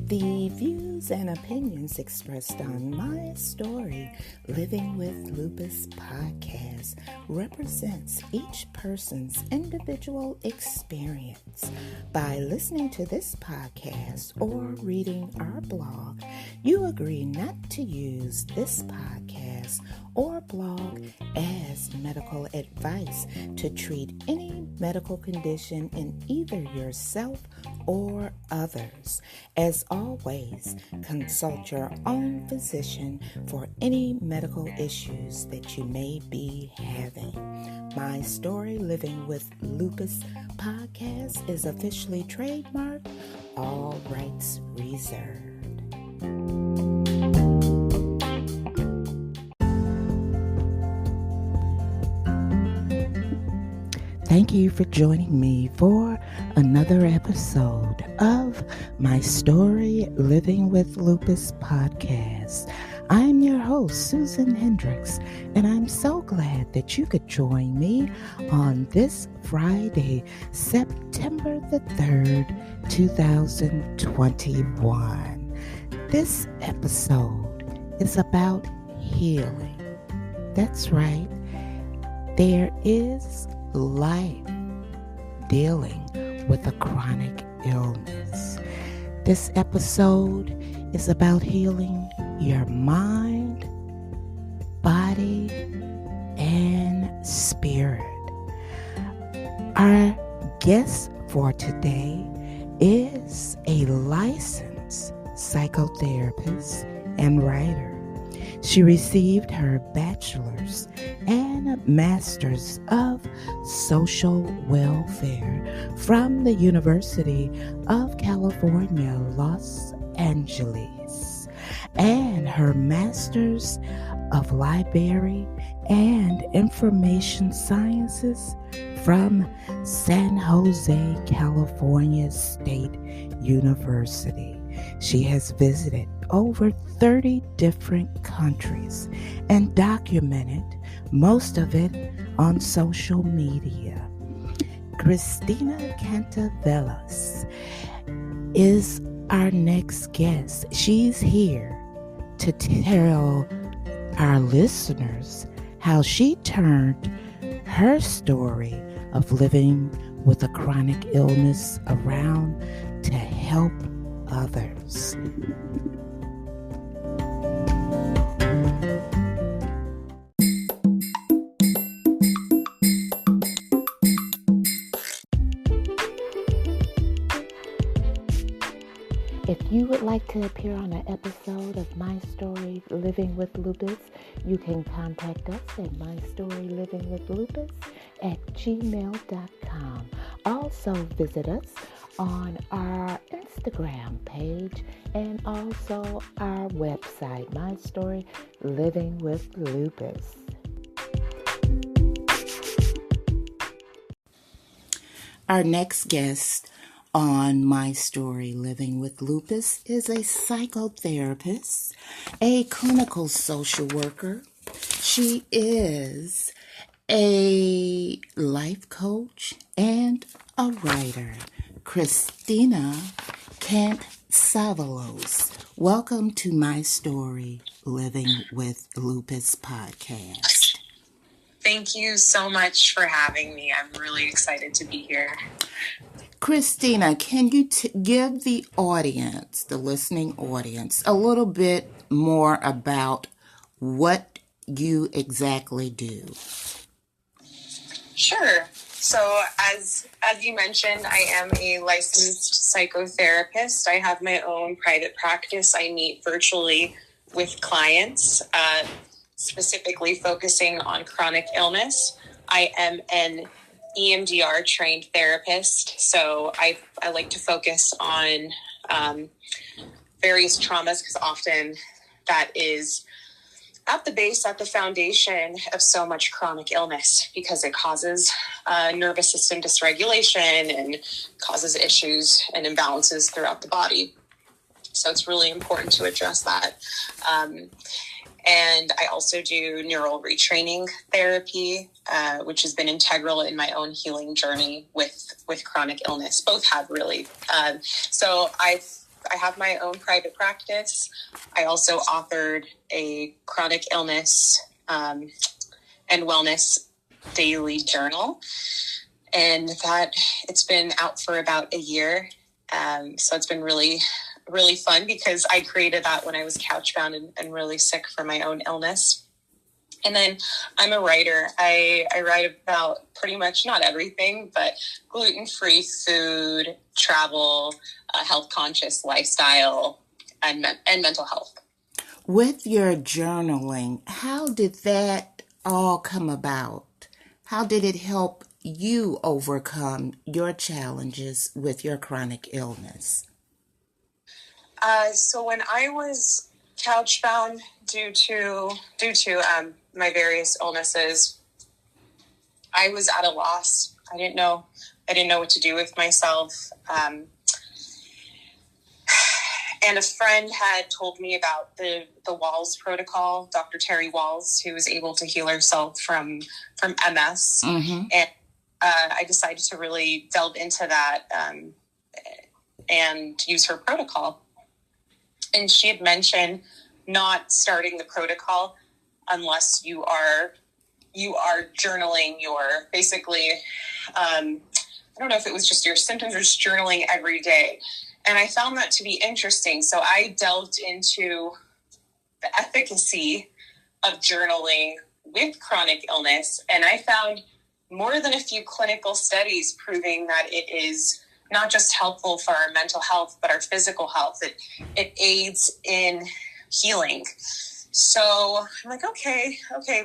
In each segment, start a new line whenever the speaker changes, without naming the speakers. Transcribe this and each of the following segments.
The views and opinions expressed on My Story Living with Lupus podcast represents each person's individual experience. By listening to this podcast or reading our blog, you agree not to use this podcast or blog as medical advice to treat any medical condition in either yourself or others. As always, consult your own physician for any medical issues that you may be having. My Story Living with Lupus podcast is officially trademarked, all rights reserved. Thank you for joining me for another episode of My Story Living with Lupus podcast. I'm your host, Susan Hendricks, and I'm so glad that you could join me on this Friday, September the 3rd, 2021. This episode is about healing. That's right. There is life dealing with a chronic illness. This episode is about healing your mind, body, and spirit. Our guest for today is a licensed psychotherapist and writer. She received her bachelor's and master's of social welfare from the University of California, Los Angeles, and her master's of library and information sciences from San Jose, California State University. She has visited over 30 different countries and documented most of it on social media. Christina Kantzavelos is our next guest. She's here to tell our listeners how she turned her story of living with a chronic illness around to help others. If you would like to appear on an episode of My Story Living with Lupus, you can contact us at mystorylivingwithlupus@gmail.com. Also visit us on our Instagram page and also our website, My Story Living with Lupus. Our next guest on My Story Living with Lupus is a psychotherapist, a clinical social worker. She is a life coach and a writer. Christina Kantzavelos. Welcome to My Story Living with Lupus podcast.
Thank you so much for having me. I'm really excited to be here.
Christina, can you give the audience, the listening audience, a little bit more about what you exactly do?
Sure. So as you mentioned, I am a licensed psychotherapist. I have my own private practice. I meet virtually with clients, specifically focusing on chronic illness. I am an EMDR trained therapist, so I like to focus on various traumas because often that is at the base, at the foundation of so much chronic illness, because it causes nervous system dysregulation and causes issues and imbalances throughout the body. So it's really important to address that. And I also do neural retraining therapy, which has been integral in my own healing journey with chronic illness. Both have really. So I have my own private practice. I also authored a chronic illness and wellness daily journal, and that it's been out for about a year. So it's been really, really fun because I created that when I was couchbound and really sick from my own illness. And then I'm a writer. I write about pretty much not everything, but gluten-free food, travel, health-conscious lifestyle, and mental health.
With your journaling, how did that all come about? How did it help you overcome your challenges with your chronic illness?
So when I was couchbound due to my various illnesses, I was at a loss. I didn't know what to do with myself. And a friend had told me about the Walls protocol, Dr. Terry Walls, who was able to heal herself from MS. Mm-hmm. And I decided to really delve into that and use her protocol. And she had mentioned not starting the protocol unless you are journaling your, basically, I don't know if it was just your symptoms or just journaling every day. And I found that to be interesting. So I delved into the efficacy of journaling with chronic illness. And I found more than a few clinical studies proving that it is not just helpful for our mental health, but our physical health. It aids in healing. So I'm like, okay,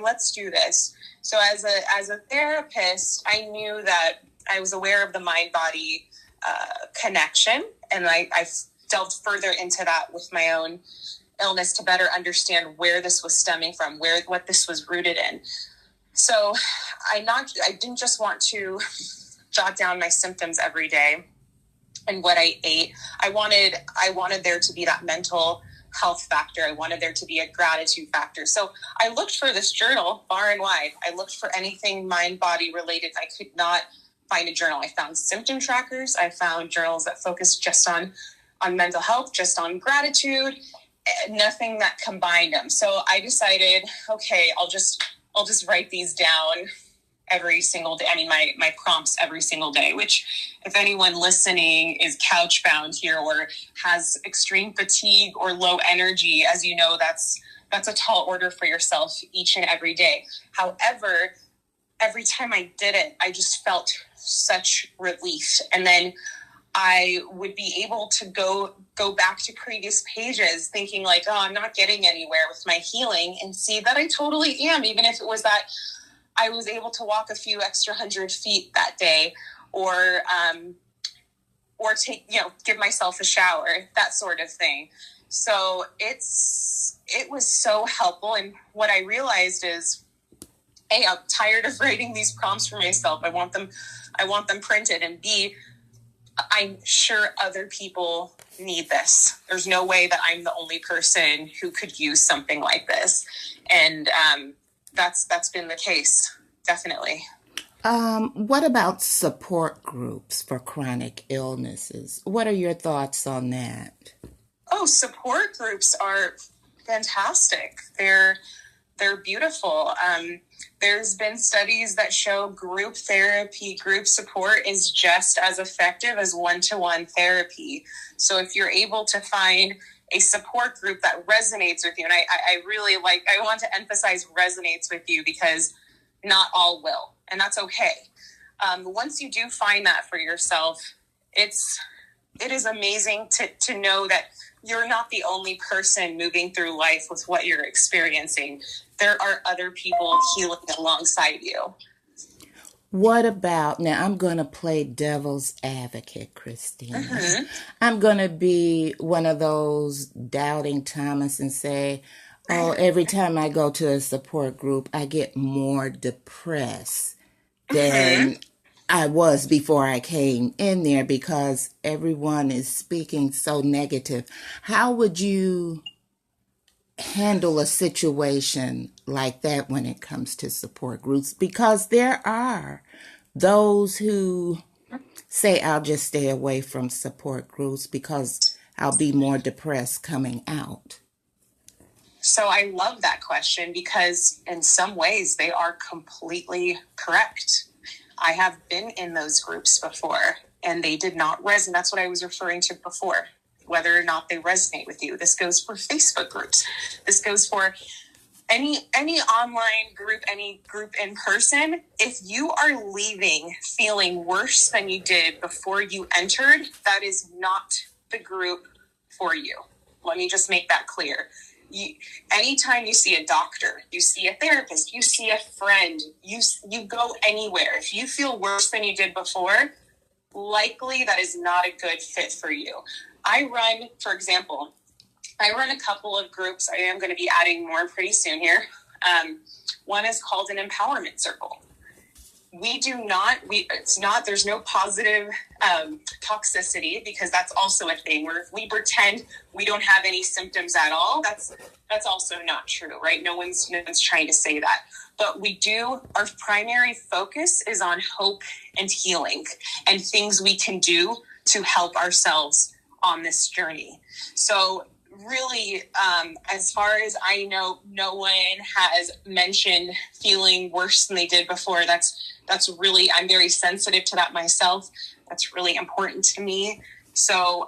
let's do this. So as a therapist, I knew that I was aware of the mind-body connection, and I delved further into that with my own illness to better understand where this was stemming from, what this was rooted in. So I didn't just want to jot down my symptoms every day and what I ate. I wanted there to be that mental health factor. I wanted there to be a gratitude factor. So I looked for this journal far and wide. I looked for anything mind-body related. I could not find a journal. I found symptom trackers. I found journals that focused just on mental health, just on gratitude, nothing that combined them. So I decided, okay, I'll just write these down every single day. I mean, my prompts every single day, which if anyone listening is couchbound here or has extreme fatigue or low energy, as you know, that's a tall order for yourself each and every day. However, every time I did it, I just felt such relief. And then I would be able to go back to previous pages thinking like, oh, I'm not getting anywhere with my healing, and see that I totally am, even if it was that I was able to walk a few extra 100 feet that day, or take, give myself a shower, that sort of thing. So it was so helpful. And what I realized is, A, I'm tired of writing these prompts for myself. I want them printed. And B, I'm sure other people need this. There's no way that I'm the only person who could use something like this. And that's been the case, definitely.
What about support groups for chronic illnesses? What are your thoughts on that?
Oh, support groups are fantastic. They're beautiful. There's been studies that show group therapy, group support is just as effective as one-to-one therapy. So if you're able to find a support group that resonates with you, and I really I want to emphasize resonates with you, because not all will, and that's okay. Once you do find that for yourself, it is amazing to know that you're not the only person moving through life with what you're experiencing. There are other people healing alongside you.
What about, now I'm going to play devil's advocate, Christina. Mm-hmm. I'm going to be one of those doubting Thomas and say, oh, every time I go to a support group, I get more depressed than I was before I came in there, because everyone is speaking so negative. How would you handle a situation like that when it comes to support groups? Because there are those who say, I'll just stay away from support groups because I'll be more depressed coming out.
So I love that question because in some ways they are completely correct. I have been in those groups before and they did not resonate. That's what I was referring to before, whether or not they resonate with you. This goes for Facebook groups. This goes for any online group, any group in person. If you are leaving feeling worse than you did before you entered, that is not the group for you. Let me just make that clear. Anytime you see a doctor, you see a therapist, you see a friend, you go anywhere. If you feel worse than you did before, likely that is not a good fit for you. For example, I run a couple of groups. I am going to be adding more pretty soon here. One is called an empowerment circle. There's no positive toxicity, because that's also a thing where if we pretend we don't have any symptoms at all, that's also not true, right? No one's trying to say that. But our primary focus is on hope and healing and things we can do to help ourselves on this journey. So really, as far as I know, no one has mentioned feeling worse than they did before. That's really, I'm very sensitive to that myself. That's really important to me. So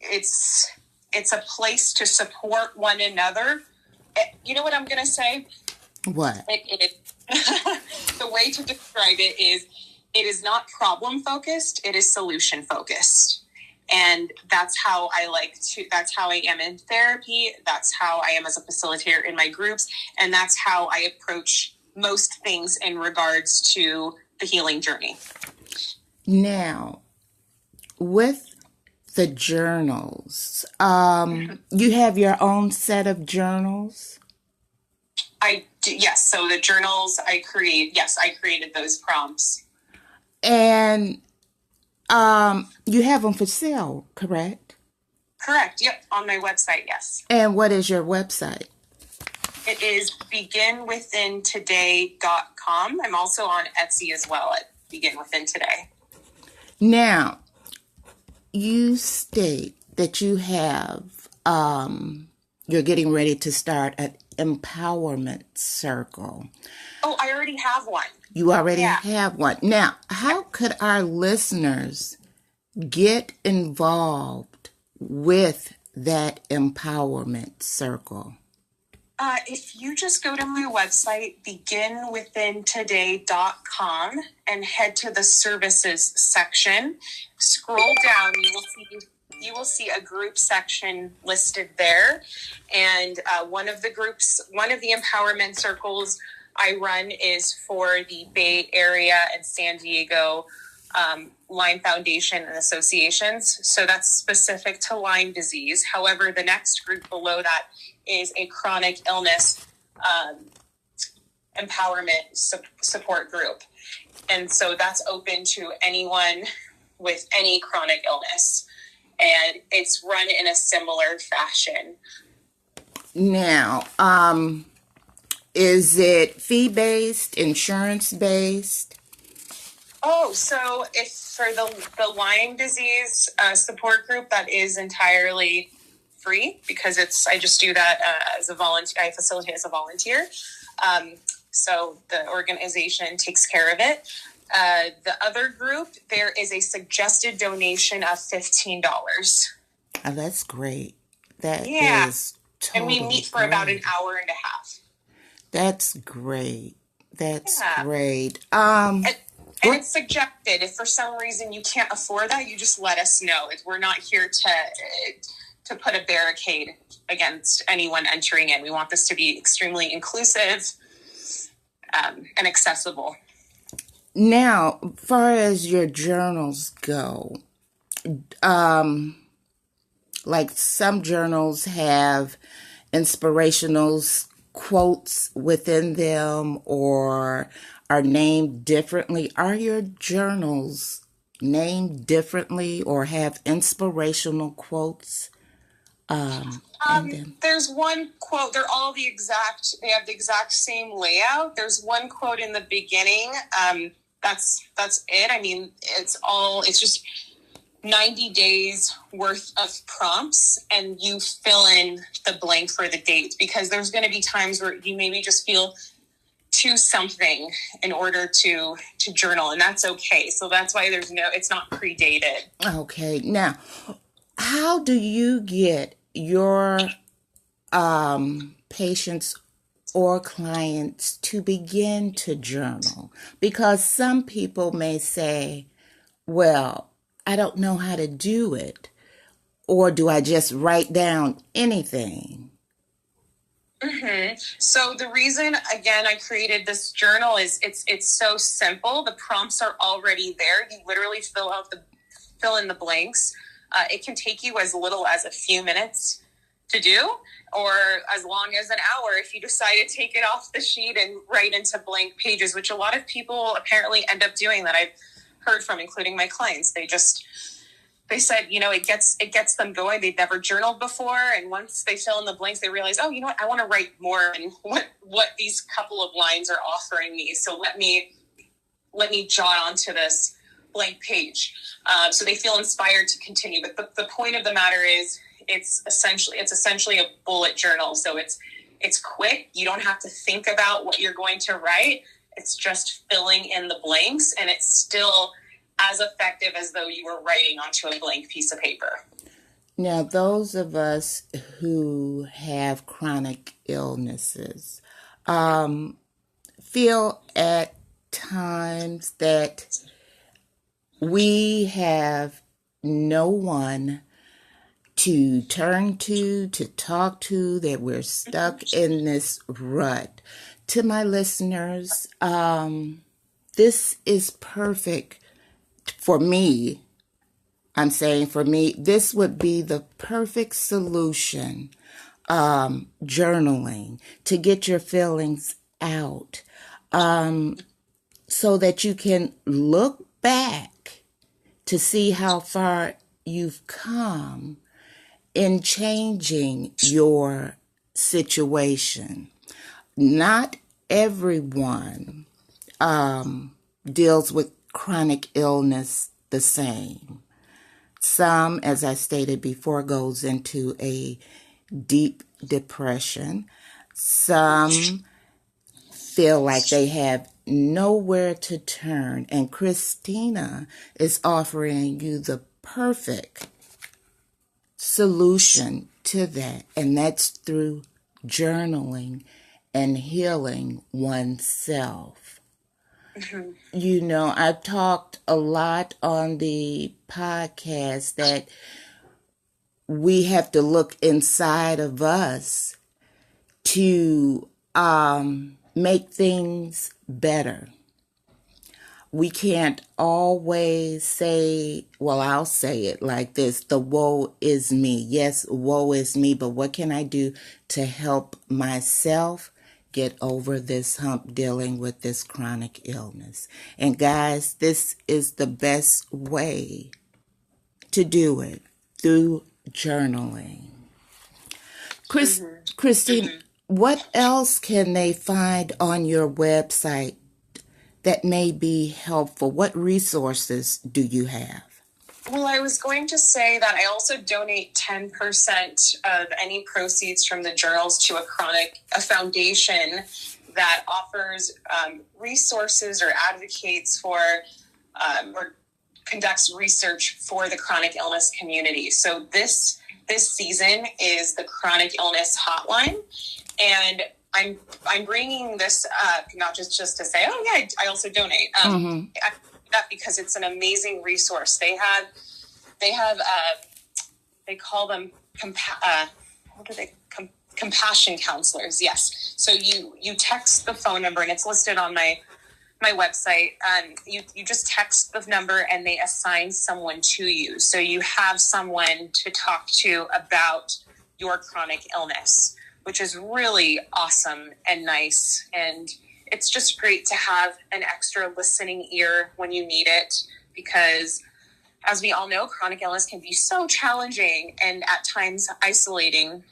it's a place to support one another. You know what I'm going to say?
What?
The way to describe it is not problem focused. It is solution focused. And that's how that's how I am in therapy. That's how I am as a facilitator in my groups. And that's how I approach most things in regards to the healing journey.
Now, with the journals, you have your own set of journals?
I do, yes. So the journals I created those prompts.
And you have them for sale, correct?
Correct. Yep. On my website. Yes.
And what is your website?
It is beginwithintoday.com. I'm also on Etsy as well at Begin Within Today.
Now, you state that you have, you're getting ready to start an empowerment circle.
Oh, I already have one.
You already have one. Now, how could our listeners get involved with that empowerment circle?
If you just go to my website, beginwithintoday.com, and head to the services section, scroll down, you will see a group section listed there. And one of the empowerment circles I run is for the Bay Area and San Diego Lyme Foundation and associations. So that's specific to Lyme disease. However, the next group below that is a chronic illness empowerment support group. And so that's open to anyone with any chronic illness. And it's run in a similar fashion.
Now, is it fee-based, insurance-based?
Oh, so if for the Lyme disease support group, that is entirely free, because I just do that as a volunteer. I facilitate as a volunteer. So the organization takes care of it. The other group, there is a suggested donation of $15.
Oh, that's great. That is totally
and we meet for about an hour and a half.
That's great. That's great.
And it's suggested. If for some reason you can't afford that, you just let us know. We're not here to put a barricade against anyone entering in. We want this to be extremely inclusive and accessible.
Now, as far as your journals go, like some journals have inspirational quotes within them or are named differently. Are your journals named differently or have inspirational quotes And then
there's one quote. They have the exact same layout. There's one quote in the beginning. That's it. I mean, it's just 90 days worth of prompts, and you fill in the blank for the dates, because there's going to be times where you maybe just feel to something in order to journal, and that's okay. So that's why it's not predated.
Okay. Now, how do you get your patients or clients to begin to journal? Because some people may say, well, I don't know how to do it. Or do I just write down anything?
Mm-hmm. So the reason, again, I created this journal is it's so simple. The prompts are already there. You literally fill in the blanks. It can take you as little as a few minutes to do, or as long as an hour if you decide to take it off the sheet and write into blank pages, which a lot of people apparently end up doing, that I've heard from, including my clients. They said, it gets them going. They've never journaled before. And once they fill in the blanks, they realize, oh, you know what? I want to write more, and what these couple of lines are offering me. So let me jot onto this blank page. So they feel inspired to continue. But the point of the matter is, it's essentially a bullet journal. So it's quick. You don't have to think about what you're going to write. It's just filling in the blanks, and it's still as effective as though you were writing onto a blank piece of paper.
Now, those of us who have chronic illnesses feel at times that we have no one to turn to talk to, that we're stuck in this rut. To my listeners, this is perfect for me. I'm saying for me, this would be the perfect solution, journaling, to get your feelings out, so that you can look back to see how far you've come in changing your situation. Not everyone deals with chronic illness the same. Some, as I stated before, goes into a deep depression. Some feel like they have nowhere to turn. And Christina is offering you the perfect solution to that. And that's through journaling and healing oneself. Mm-hmm. I've talked a lot on the podcast that we have to look inside of us to make things better. We can't always say, well, I'll say it like this, the woe is me. Yes, woe is me, but what can I do to help myself get over this hump dealing with this chronic illness? And guys, this is the best way to do it, through journaling. Christine, what else can they find on your website that may be helpful? What resources do you have?
Well, I was going to say that I also donate 10% of any proceeds from the journals to a foundation that offers resources or advocates for or conducts research for the chronic illness community. So this season is the Chronic Illness Hotline, and I'm bringing this up not just to say, oh yeah, I also donate. That because it's an amazing resource. They call them compassion counselors. Yes. So you text the phone number, and it's listed on my website. You just text the number, and they assign someone to you. So you have someone to talk to about your chronic illness, which is really awesome and nice. And it's just great to have an extra listening ear when you need it, because as we all know, chronic illness can be so challenging and at times isolating.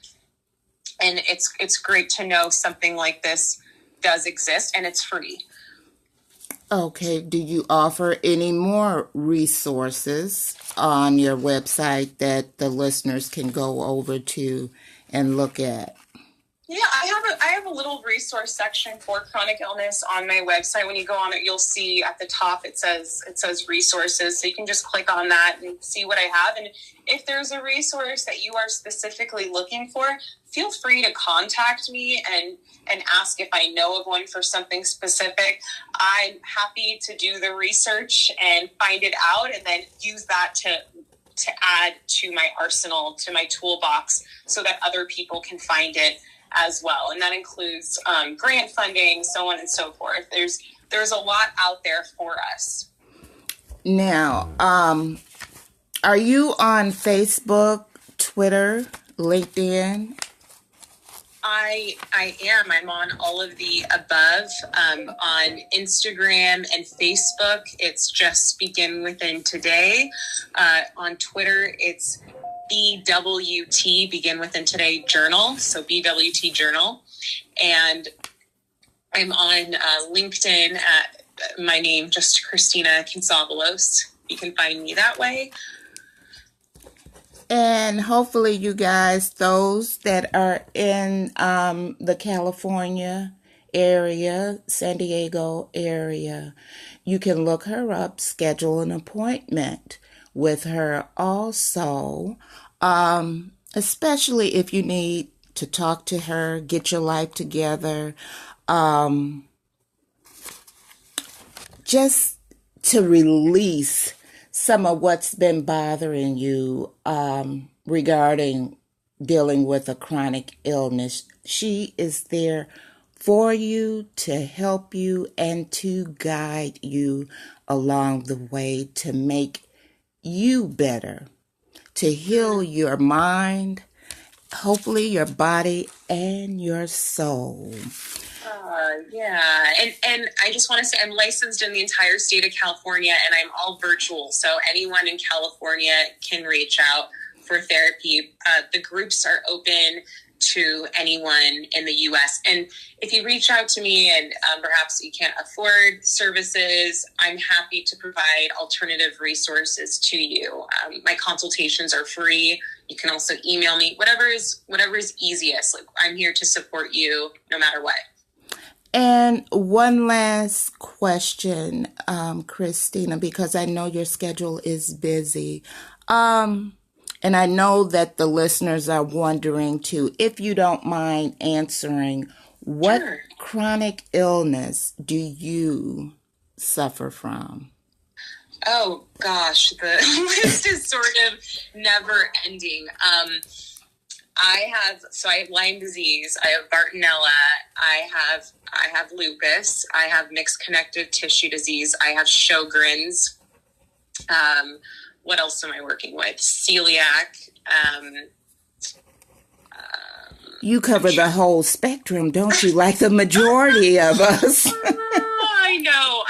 And it's great to know something like this does exist and it's free.
Okay, do you offer any more resources on your website that the listeners can go over to and look at?
Yeah, I have a little resource section for chronic illness on my website. When you go on it, you'll see at the top it says resources. So you can just click on that and see what I have. And if there's a resource that you are specifically looking for, feel free to contact me and ask if I know of one for something specific. I'm happy to do the research and find it out and then use that to add to my arsenal, to my toolbox, so that other people can find it as well. And that includes grant funding, so on and so forth. There's a lot out there for us.
Now, are you on Facebook, Twitter, LinkedIn?
I am. I'm on all of the above. On Instagram and Facebook, it's just Begin Within Today. On Twitter, it's BWT, Begin Within Today Journal. So BWT Journal. And I'm on LinkedIn at my name, just Christina Kantzavelos. You can find me that way.
And hopefully you guys, those that are in the California area, San Diego area, you can look her up, schedule an appointment with her also, especially if you need to talk to her, get your life together, just to release some of what's been bothering you regarding dealing with a chronic illness. She is there for you, to help you, and to guide you along the way to make you better, to heal your mind, hopefully your body and your soul.
Yeah. And I just want to say I'm licensed in the entire state of California and I'm all virtual. So anyone in California can reach out for therapy. The groups are open to anyone in the U.S. And if you reach out to me and perhaps you can't afford services, I'm happy to provide alternative resources to you. My consultations are free. You can also email me, whatever is easiest. Like, I'm here to support you no matter what.
And one last question, Christina, because I know your schedule is busy. And I know that the listeners are wondering too, if you don't mind answering, what
Sure.
chronic illness do you suffer from?
Oh gosh, the list is sort of never ending. I have Lyme disease, I have Bartonella, I have lupus, I have mixed connective tissue disease, I have Sjogren's. What else am I working with? Celiac.
You cover the whole spectrum, don't you? Like the majority of us.
I know.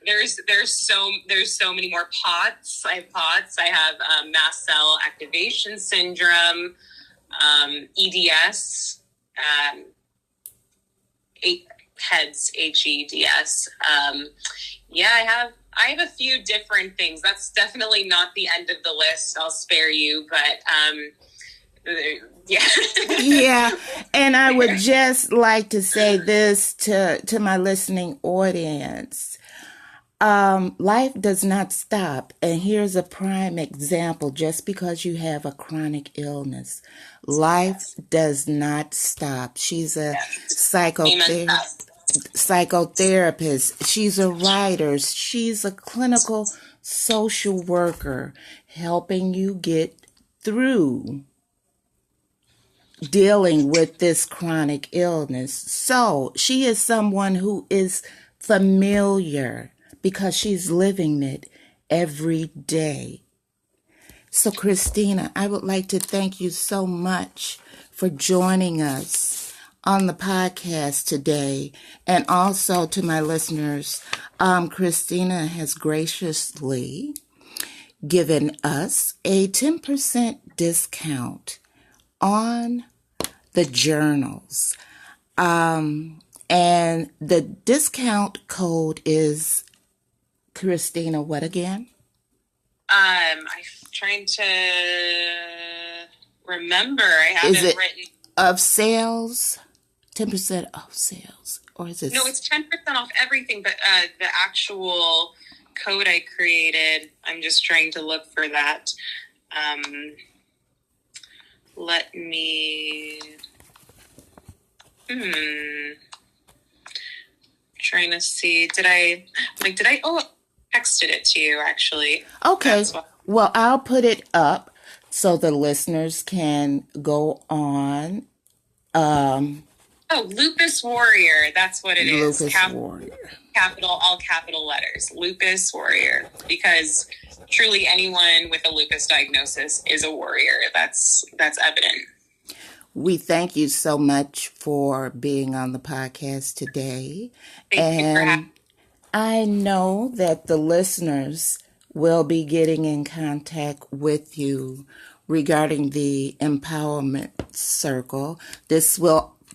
There's so many more POTS. I have POTS. I have mast cell activation syndrome, EDS, HEDS, HEDS. I have a few different things. That's definitely not the end of the list. I'll spare you, but yeah.
Yeah, and I would just like to say this to my listening audience. Life does not stop, and here's a prime example. Just because you have a chronic illness, life does not stop. She's a psychotherapist. She's a writer. She's a clinical social worker, helping you get through dealing with this chronic illness. So she is someone who is familiar because she's living it every day. So Christina, I would like to thank you so much for joining us on the podcast today. And also to my listeners, Christina has graciously giving us a 10% discount on the journals. And the discount code is, Christina, what again?
I'm trying to remember. I have it written.
Of sales? 10% off sales? Or is it?
No, it's 10% off everything, but the actual code I created, I'm just trying to look for that. Let me... Trying to see. Did I texted it to you, actually.
Okay. Well, I'll put it up so the listeners can go on.
Lupus Warrior. That's what it is.
Lupus Warrior.
All capital letters. Lupus Warrior. Because truly anyone with a lupus diagnosis is a warrior. That's evident.
We thank you so much for being on the podcast today.
Thank you for having me.
I know that the listeners will be getting in contact with you regarding the Empowerment Circle.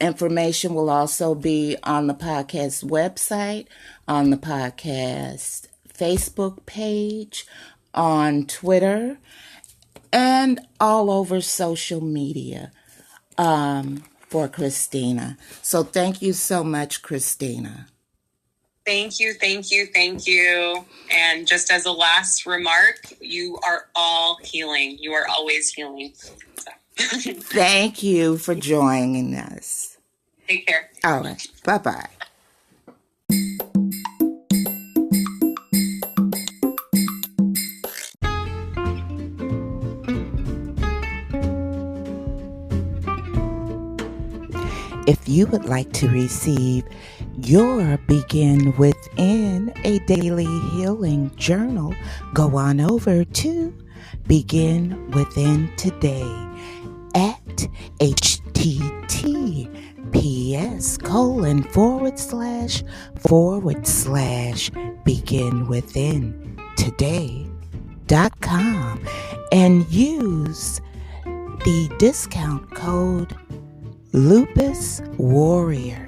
Information will also be on the podcast website, on the podcast Facebook page, on Twitter, and all over social media. For Christina. So thank you so much, Christina.
Thank you. And just as a last remark, you are all healing. You are always healing. So.
Thank you for joining us.
Take care.
All right. Bye-bye. If you would like to receive your Begin Within a Daily Healing Journal, go on over to Begin Within Today at https://beginwithintoday.com and use the discount code Lupus Warrior.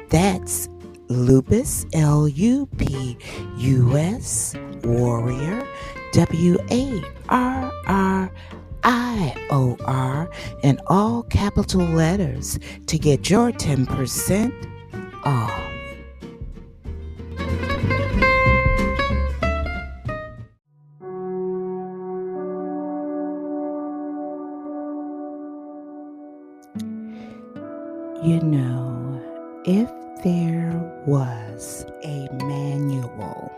That's Lupus, Lupus, Warrior, WARRIOR, in all capital letters to get your 10% off. You know, if there was a manual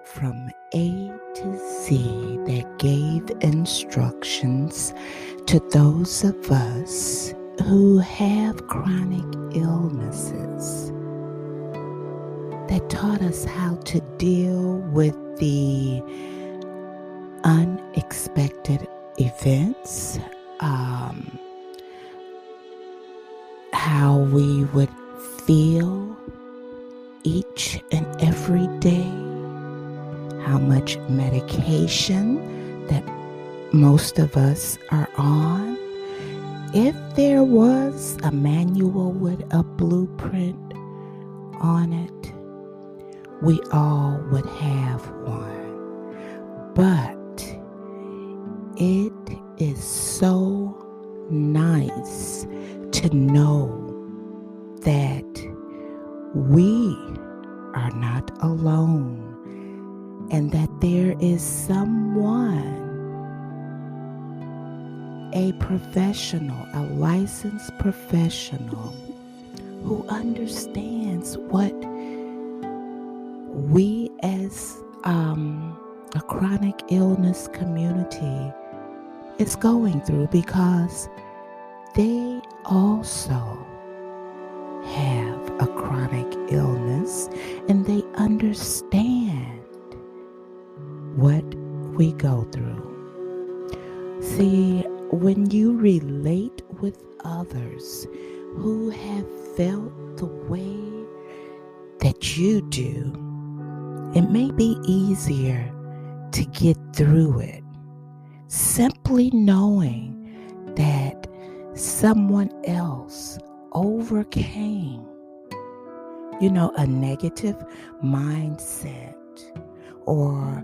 from A to Z that gave instructions to those of us who have chronic illnesses, that taught us how to deal with the unexpected events, how we would feel each and every day, how much medication that most of us are on. If there was a manual with a blueprint on it, we all would have one. But it is so nice to know that we are not alone and that there is someone, a professional, a licensed professional who understands what we as a chronic illness community is going through, because they also have a chronic illness and they understand what we go through. See, when you relate with others who have felt the way that you do, it may be easier to get through it. Simply knowing that someone else overcame, a negative mindset or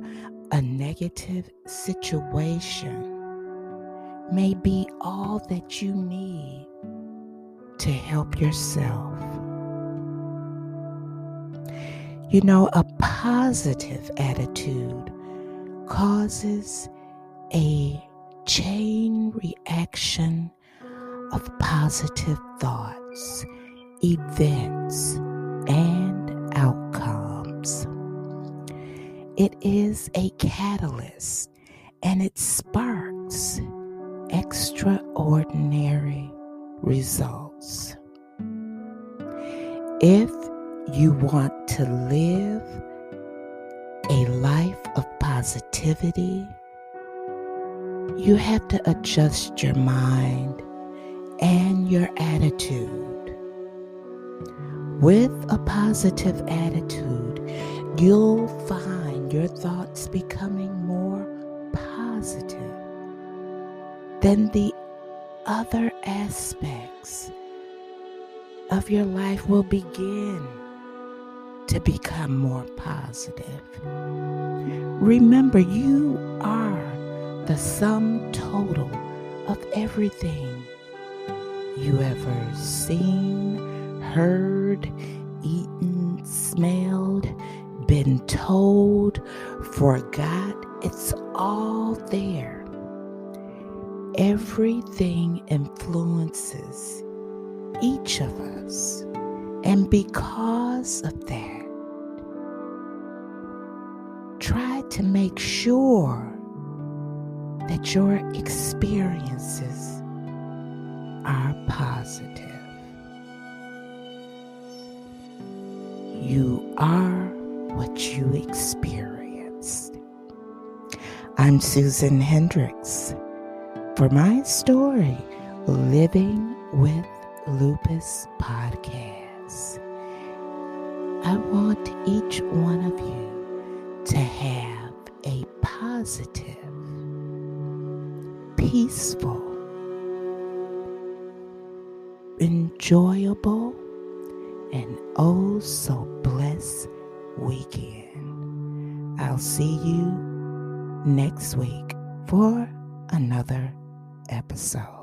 a negative situation may be all that you need to help yourself. A positive attitude causes a chain reaction of positive thoughts, events, and outcomes. It is a catalyst, and it sparks extraordinary results. If you want to live a life of positivity, you have to adjust your mind and your attitude. With a positive attitude, you'll find your thoughts becoming more positive than the other aspects of your life will begin to become more positive. Remember, you are the sum total of everything you ever seen, heard, eaten, smelled, been told, forgot. It's all there. Everything influences each of us. And because of that, try to make sure that your experiences are positive. You are what you experienced. I'm Susan Hendricks. For my story, Living with Lupus Podcast, I want each one of you to have a positive, peaceful, enjoyable, and oh so blessed weekend. I'll see you next week for another episode.